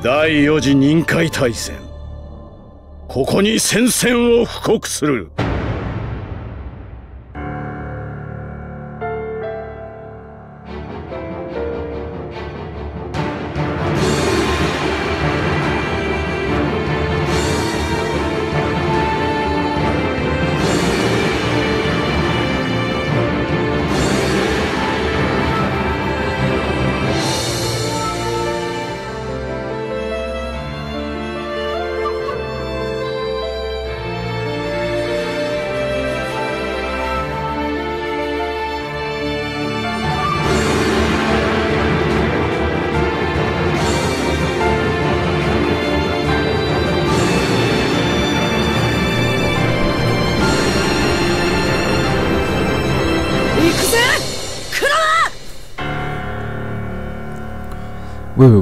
第4次任界大戦、ここに宣戦を布告する。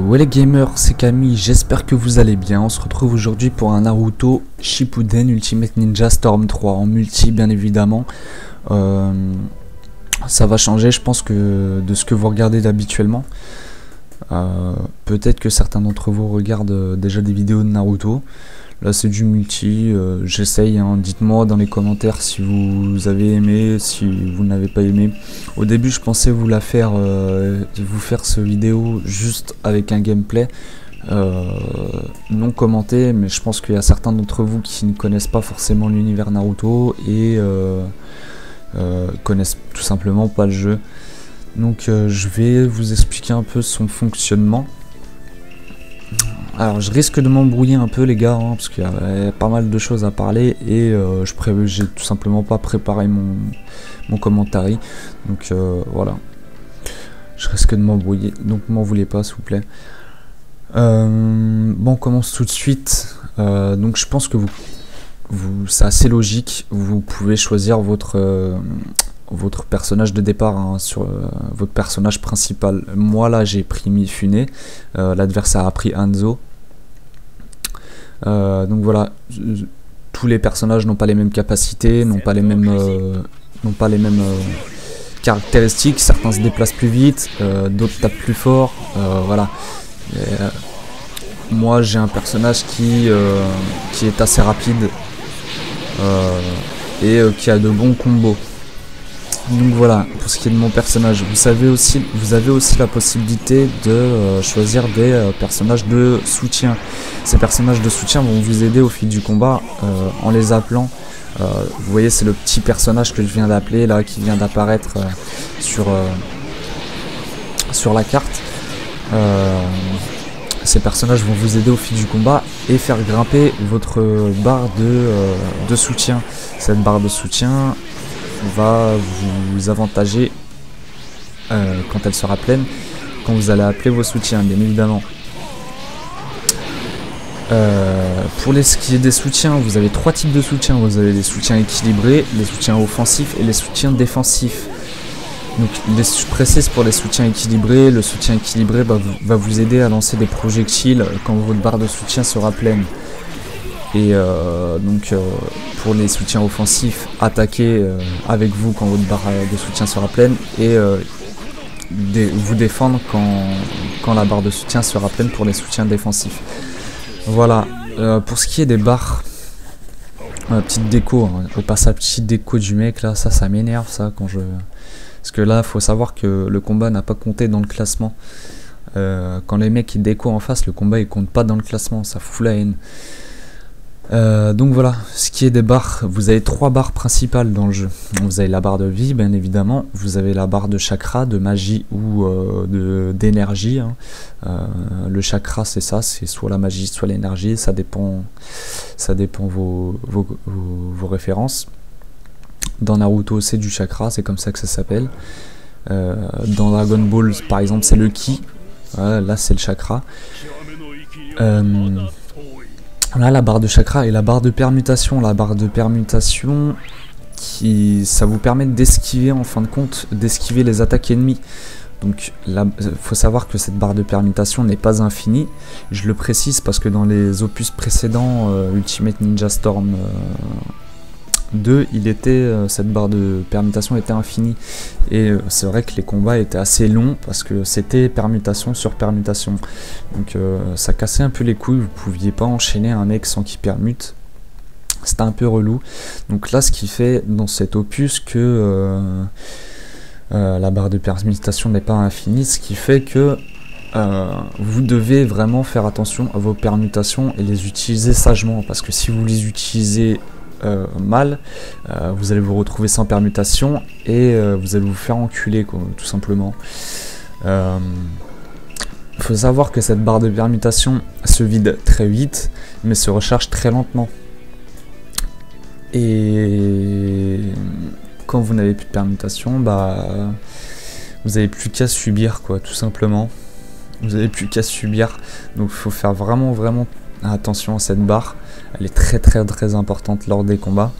Ouais les gamers, c'est Camille, j'espère que vous allez bien. On se retrouve aujourd'hui pour un Naruto Shippuden Ultimate Ninja Storm 3 en multi bien évidemment. Ça va changer je pense que de ce que vous regardez habituellement. Peut-être que certains d'entre vous regardent déjà des vidéos de Naruto. Là c'est du multi, j'essaye, hein. Dites-moi dans les commentaires si vous avez aimé, si vous n'avez pas aimé. Au début je pensais vous faire ce vidéo juste avec un gameplay non commenté, mais je pense qu'il y a certains d'entre vous qui ne connaissent pas forcément l'univers Naruto et connaissent tout simplement pas le jeu. Donc je vais vous expliquer un peu son fonctionnement. Alors je risque de m'embrouiller un peu les gars, hein, parce qu'il y a pas mal de choses à parler et j'ai tout simplement pas préparé mon commentaire. Donc voilà, je risque de m'embrouiller, donc m'en voulez pas s'il vous plaît. Bon, on commence tout de suite. Donc je pense que c'est assez logique, vous pouvez choisir votre personnage de départ, hein, sur votre personnage principal. Moi là j'ai pris Mifune, l'adversaire a pris Hanzo. Donc voilà, tous les personnages n'ont pas les mêmes capacités, n'ont pas les mêmes caractéristiques. Certains se déplacent plus vite, d'autres tapent plus fort, voilà. Moi j'ai un personnage qui est assez rapide et qui a de bons combos. Donc voilà, pour ce qui est de mon personnage, vous avez aussi la possibilité de choisir des personnages de soutien. Ces personnages de soutien vont vous aider au fil du combat en les appelant. Vous voyez, c'est le petit personnage que je viens d'appeler là, qui vient d'apparaître sur la carte. Ces personnages vont vous aider au fil du combat et faire grimper votre barre de soutien. Cette barre de soutien va vous avantager quand elle sera pleine, quand vous allez appeler vos soutiens bien évidemment. Pour ce qui est des soutiens, vous avez trois types de soutiens. Vous avez les soutiens équilibrés, les soutiens offensifs et les soutiens défensifs. Donc je précise pour les soutiens équilibrés, le soutien équilibré va vous aider à lancer des projectiles quand votre barre de soutien sera pleine. Et pour les soutiens offensifs, attaquer avec vous quand votre barre de soutien sera pleine et vous défendre quand la barre de soutien sera pleine pour les soutiens défensifs. Voilà, pour ce qui est des barres, petite déco, hein, au passage petite déco du mec là, ça m'énerve ça quand je... Parce que là, faut savoir que le combat n'a pas compté dans le classement. Quand les mecs ils déco en face, le combat il compte pas dans le classement, ça fout la haine. Donc voilà, ce qui est des barres, vous avez trois barres principales dans le jeu. Vous avez la barre de vie bien évidemment, vous avez la barre de chakra, de magie ou d'énergie, hein. Le chakra c'est ça, c'est soit la magie soit l'énergie, ça dépend vos références. Dans Naruto c'est du chakra, c'est comme ça que ça s'appelle. Dans Dragon Ball par exemple c'est le ki, voilà, là c'est le chakra. Là la barre de chakra et la barre de permutation. La barre de permutation, ça vous permet d'esquiver en fin de compte, d'esquiver les attaques ennemies. Donc là, faut savoir que cette barre de permutation n'est pas infinie. Je le précise parce que dans les opus précédents, Ultimate Ninja Storm 2, cette barre de permutation était infinie. Et c'est vrai que les combats étaient assez longs parce que c'était permutation sur permutation. Donc ça cassait un peu les couilles, vous pouviez pas enchaîner un mec sans qu'il permute. C'était un peu relou. Donc là, ce qui fait dans cet opus que la barre de permutation n'est pas infinie, ce qui fait que vous devez vraiment faire attention à vos permutations et les utiliser sagement, parce que si vous les utilisez mal, vous allez vous retrouver sans permutation et vous allez vous faire enculer, quoi, tout simplement. Il faut savoir que cette barre de permutation se vide très vite mais se recharge très lentement, et quand vous n'avez plus de permutation, bah vous n'avez plus qu'à subir, quoi, tout simplement. Vous n'avez plus qu'à subir. Donc il faut faire vraiment attention à cette barre. Elle est très importante lors des combats.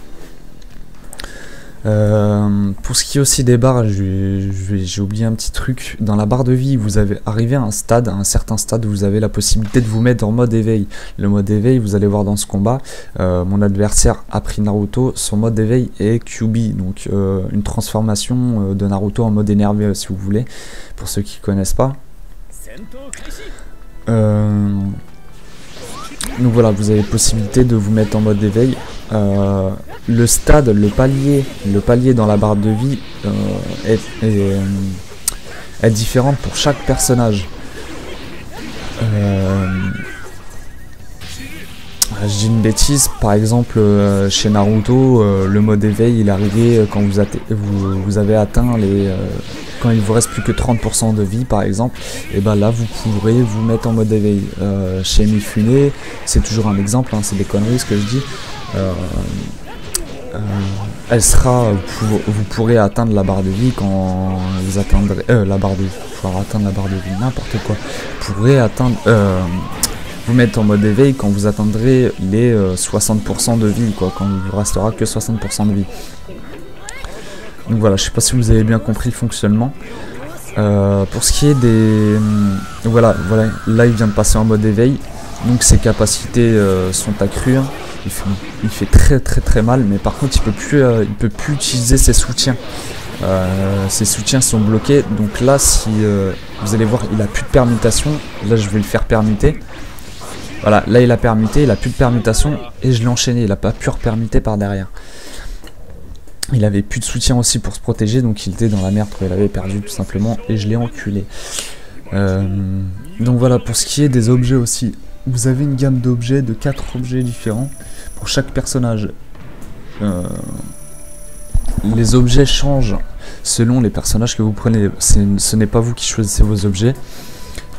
Pour ce qui est aussi des barres, j'ai oublié un petit truc. Dans la barre de vie, vous avez arrivé à un certain stade où vous avez la possibilité de vous mettre en mode éveil. Le mode éveil, vous allez voir dans ce combat, mon adversaire a pris Naruto, son mode éveil est QB, donc une transformation de Naruto en mode énervé, si vous voulez, pour ceux qui ne connaissent pas. Donc voilà, vous avez possibilité de vous mettre en mode éveil. Le stade, le palier dans la barre de vie est différent pour chaque personnage. Je dis une bêtise, par exemple chez Naruto, le mode éveil il est arrivé quand vous avez atteint quand il vous reste plus que 30% de vie par exemple, et ben là vous pourrez vous mettre en mode éveil. Chez Mifune, c'est toujours un exemple, hein, c'est des conneries ce que je dis. Vous pourrez atteindre la barre de vie quand vous atteindrez n'importe quoi. Vous pourrez atteindre vous mettre en mode éveil quand vous atteindrez les 60% de vie, quoi, quand il vous restera que 60% de vie. Donc voilà, je sais pas si vous avez bien compris le fonctionnement. Pour ce qui est des... Voilà, là il vient de passer en mode éveil, donc ses capacités sont accrues. Il fait très mal, mais par contre il peut plus utiliser ses soutiens. Ses soutiens sont bloqués, donc là si vous allez voir, il a plus de permutation. Là je vais le faire permuter. Voilà, là il a permuté, il a plus de permutation et je l'ai enchaîné, il a pas pu repermuter par derrière. Il avait plus de soutien aussi pour se protéger, donc il était dans la merde, il avait perdu tout simplement et je l'ai enculé. Donc voilà, pour ce qui est des objets aussi, vous avez une gamme d'objets, de 4 objets différents pour chaque personnage. Les objets changent selon les personnages que vous prenez, ce n'est pas vous qui choisissez vos objets.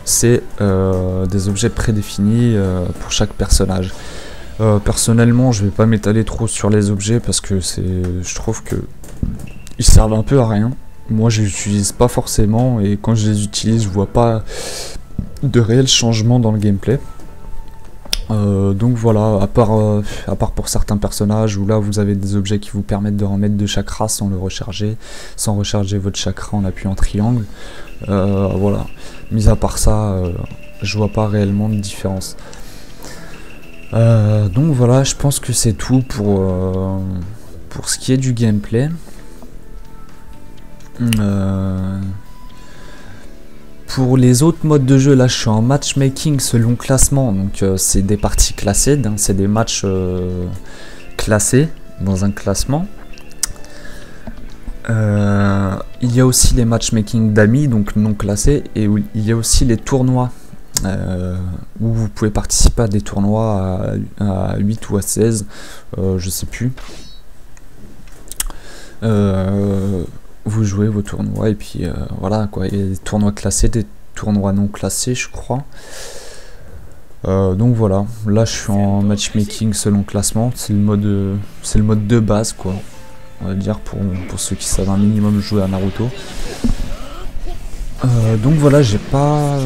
C'est des objets prédéfinis pour chaque personnage. Personnellement, je vais pas m'étaler trop sur les objets parce que je trouve que ils servent un peu à rien. Moi, je les utilise pas forcément et quand je les utilise, je vois pas de réel changement dans le gameplay. Donc voilà, à part pour certains personnages où là vous avez des objets qui vous permettent de remettre de chakra sans recharger votre chakra en appuyant triangle. Voilà, mis à part ça, je vois pas réellement de différence. Donc voilà, je pense que c'est tout pour ce qui est du gameplay. Pour les autres modes de jeu, là je suis en matchmaking selon classement, donc c'est des parties classées, c'est des matchs classés dans un classement. Il y a aussi les matchmaking d'amis, donc non classés, et il y a aussi les tournois, où vous pouvez participer à des tournois à 8 ou à 16, je sais plus. Vous jouez vos tournois et puis voilà quoi, il y a des tournois classés, des tournois non classés je crois. Donc voilà, là je suis en matchmaking selon classement, c'est le mode de base quoi, on va dire pour ceux qui savent un minimum jouer à Naruto. Donc voilà, j'ai pas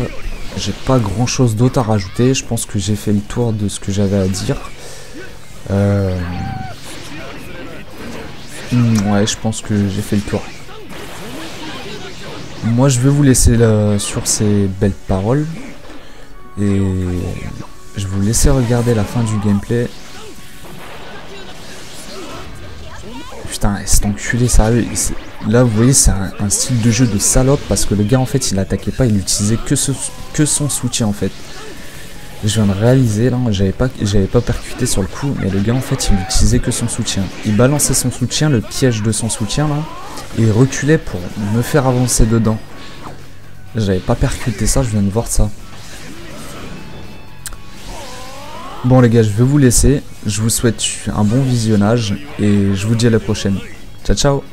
grand chose d'autre à rajouter, je pense que j'ai fait le tour de ce que j'avais à dire. Ouais, je pense que j'ai fait le tour. Moi, je vais vous laisser là, sur ces belles paroles. Et je vais vous laisser regarder la fin du gameplay. Putain, cet enculé, sérieux. Là, vous voyez, c'est un style de jeu de salope parce que le gars, en fait, il attaquait pas, il utilisait que son soutien, en fait. Je viens de réaliser, là, j'avais pas percuté sur le coup, mais le gars, en fait, il utilisait que son soutien. Il balançait son soutien, le piège de son soutien, là, et il reculait pour me faire avancer dedans. J'avais pas percuté ça, je viens de voir ça. Bon les gars, je vais vous laisser. Je vous souhaite un bon visionnage et je vous dis à la prochaine. Ciao ciao.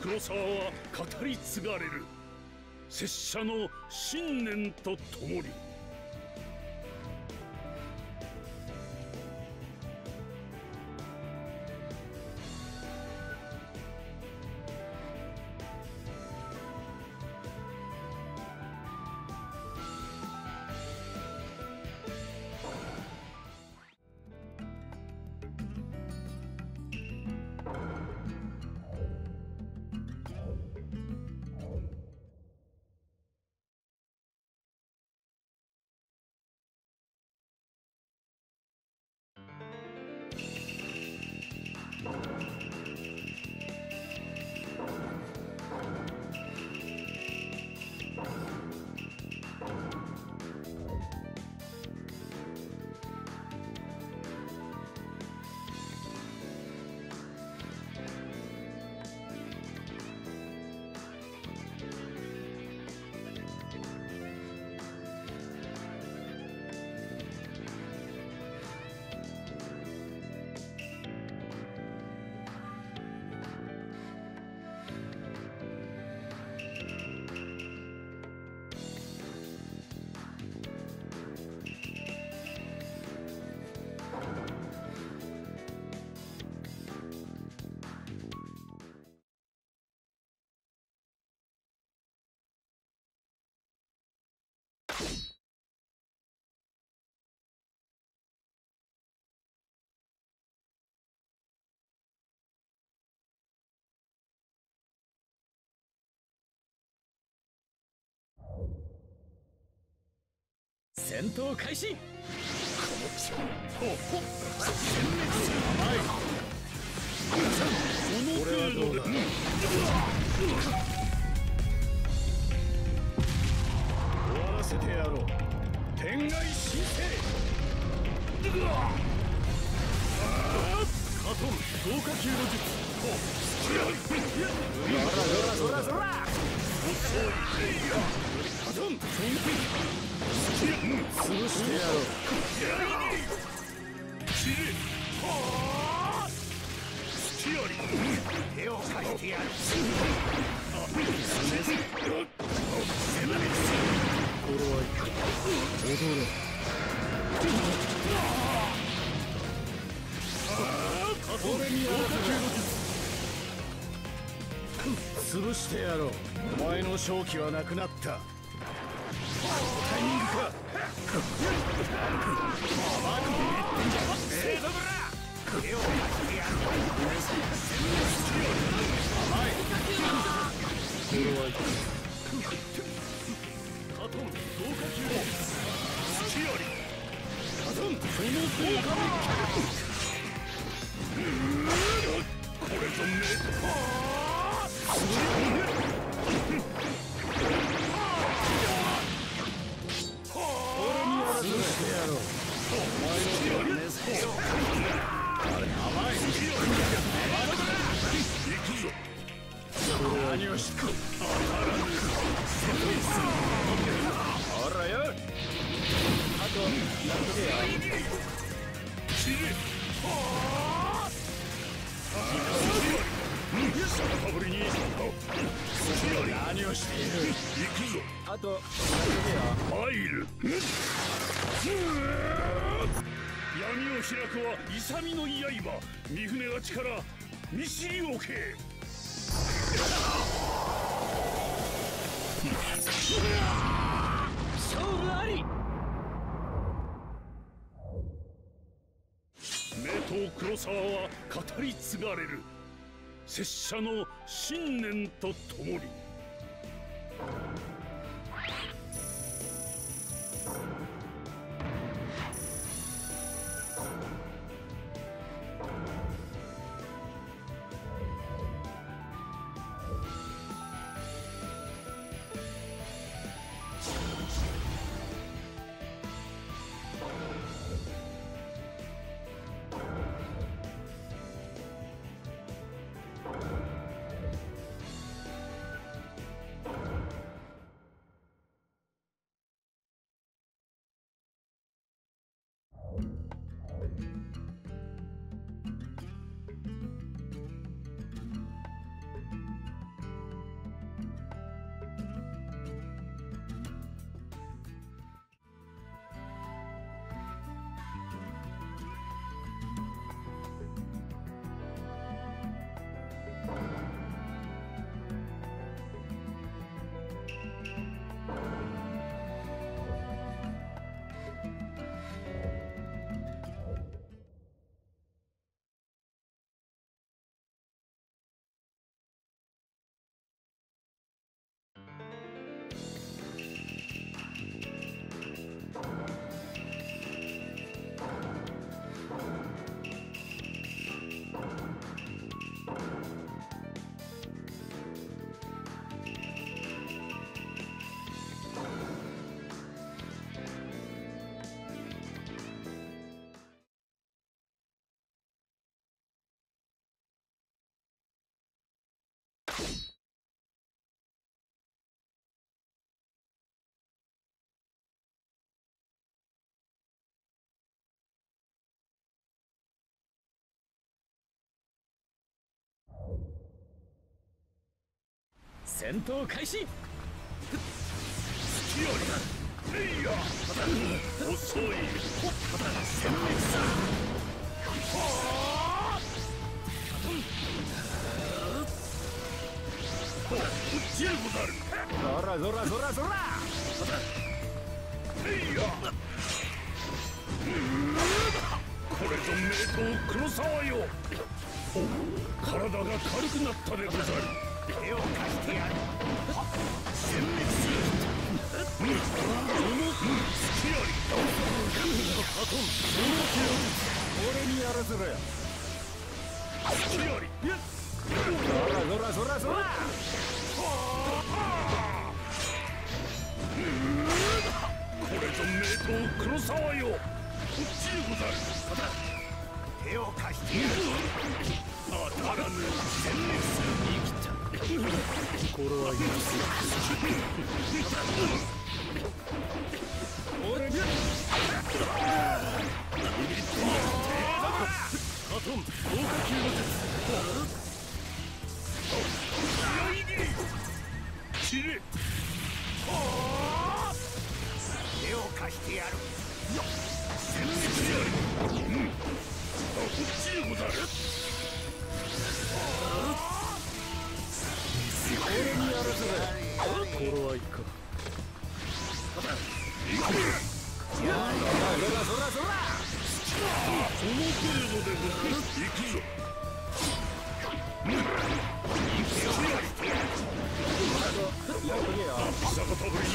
黒沢は語り継がれる拙者の信念とともに。戦闘開始。ほっ甘い。これはどうだ。終わらせてやろう。天外神聖。カトン豪華球の術。そら遅い。カトン潰してやろう。散れ。隙あり。手を貸してやる。踊れ。俺に豪華球の術。潰してやろう。お前の勝機はなくなった。タイミングか。手を貸してやる。甘い。カトン豪華球の隙あり。カトンその効果でこれぞめ。俺にやらせてやろう。お前の手をねせよ。甘い。行くぞ。何をして当たらぬ。ほらよ。あとやっとけよ。散れ。かぶりに何をしている。行くぞ。あと入る。闇を開くは勇の刃。三船が力見知りおけ。勝負あり。名刀黒沢は語り継がれる。拙者の信念とともに。戦闘開始。隙あり。レイヤー遅い。殲滅さ。撃ちでござる。そらそらそらそら。レイヤー。これぞ名刀黒沢よ。体が軽くなったでござる。手を貸してやる。殲滅する。この隙あり。そら隙ありそらこれぞ名刀黒沢よ。こっちでござる。手を貸してやる。当たらぬ戦慄生きた。心は許す俺にカトン豪華球の術切れ。手を貸してやる。戦慄あり。こっちでござる。俺にやらせろ頃合いかそらその程度でござる。行くぞ。久方ぶりに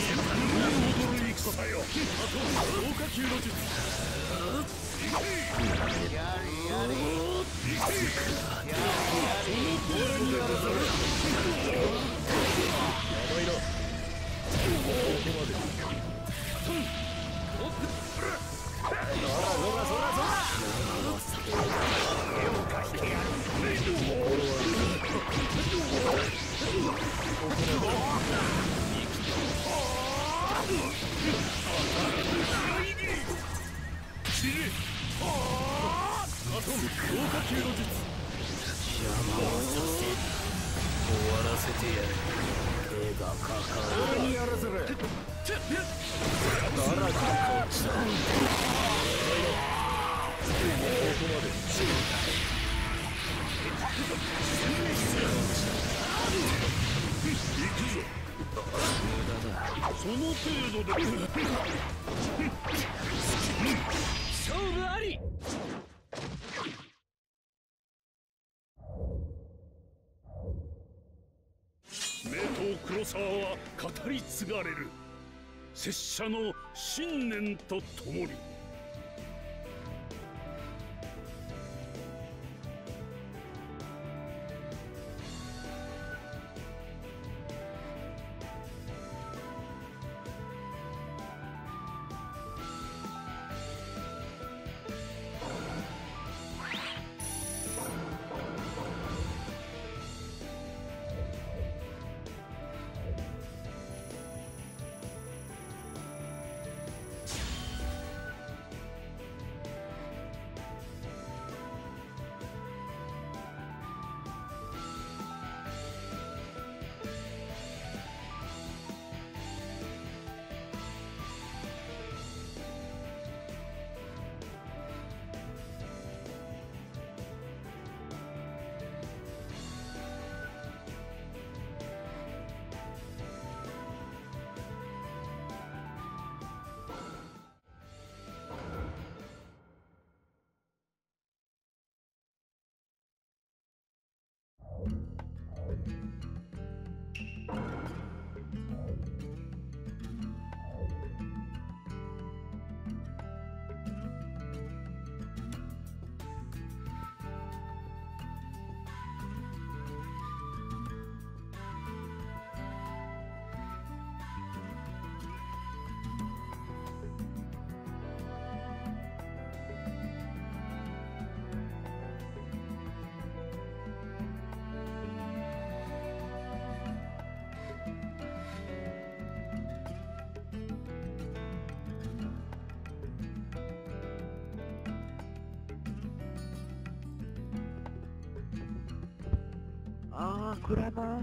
踊る戦よ。あと豪華球の術俺にやらせろその程度で勝負あり名刀黒沢は語り継がれる。拙者の信念とともに。Grandma.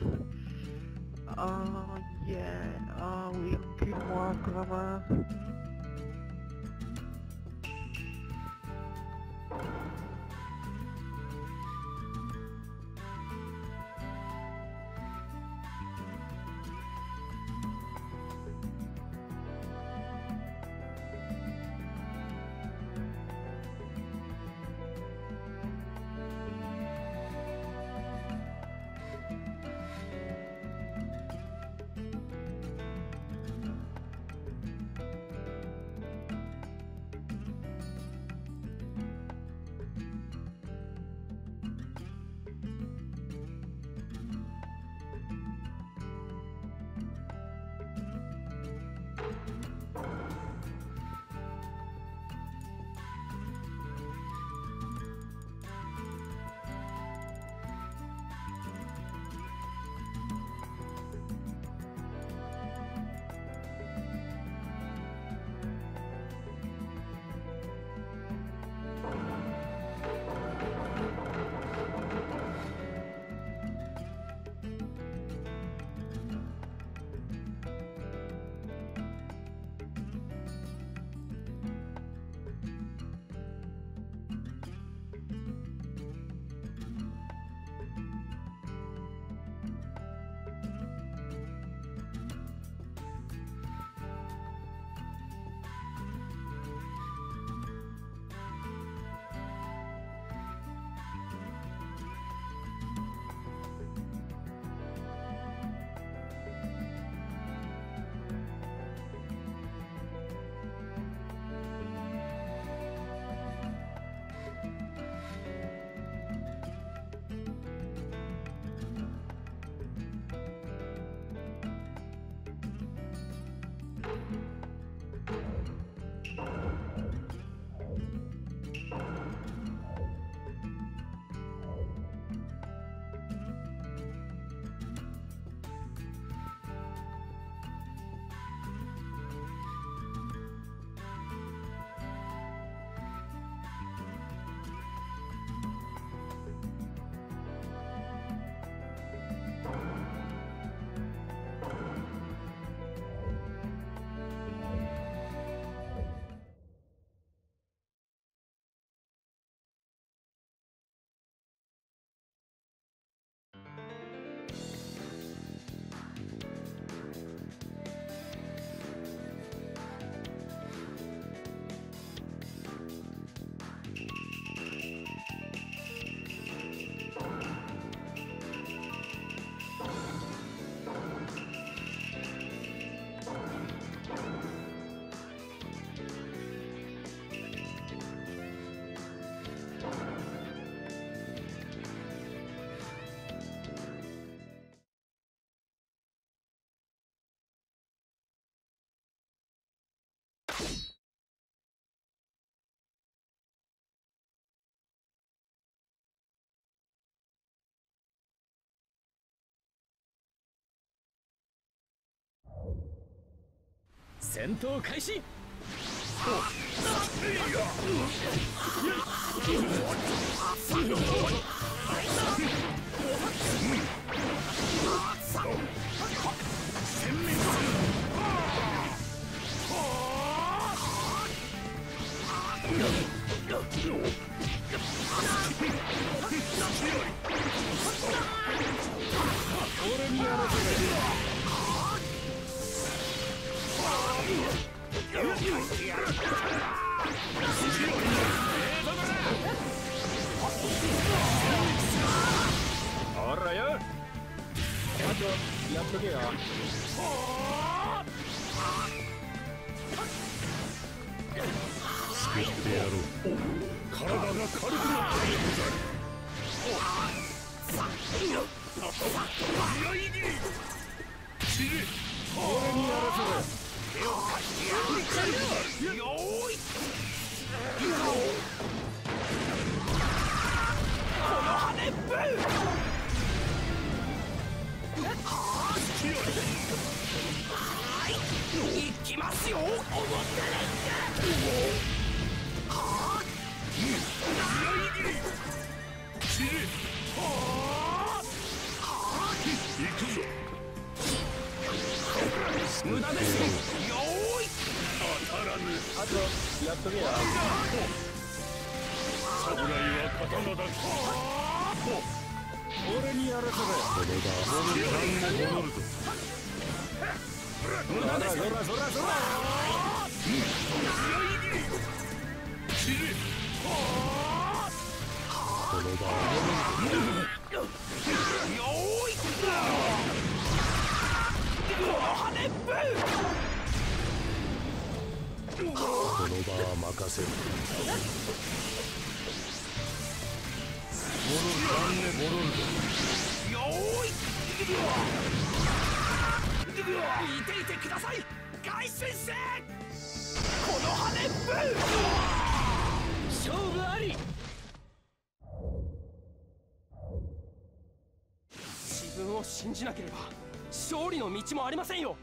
Yeah. We can walk, Grandma. 戦闘開始。俺にやらせほらよ。あとやっとけよ。救ってやろう。体が軽くなったでござる。居合斬り。散れ。俺にやらせろ。手を貸してやる。よーい。この羽ぶいきますよ。思ったらいいくぞ。無駄ですよ。よーい。当たらぬ。あとやっとけよ。侍は刀だ。俺にやらせろ。これが戻るぞ。無駄ですよ。そらそらそら。これがよーい。この羽ぶこの場は任せる。戻るぞ。よーい。見ていてください、ガイ先生。この羽ぶ勝負あり。自分を信じなければ勝利の道もありませんよ。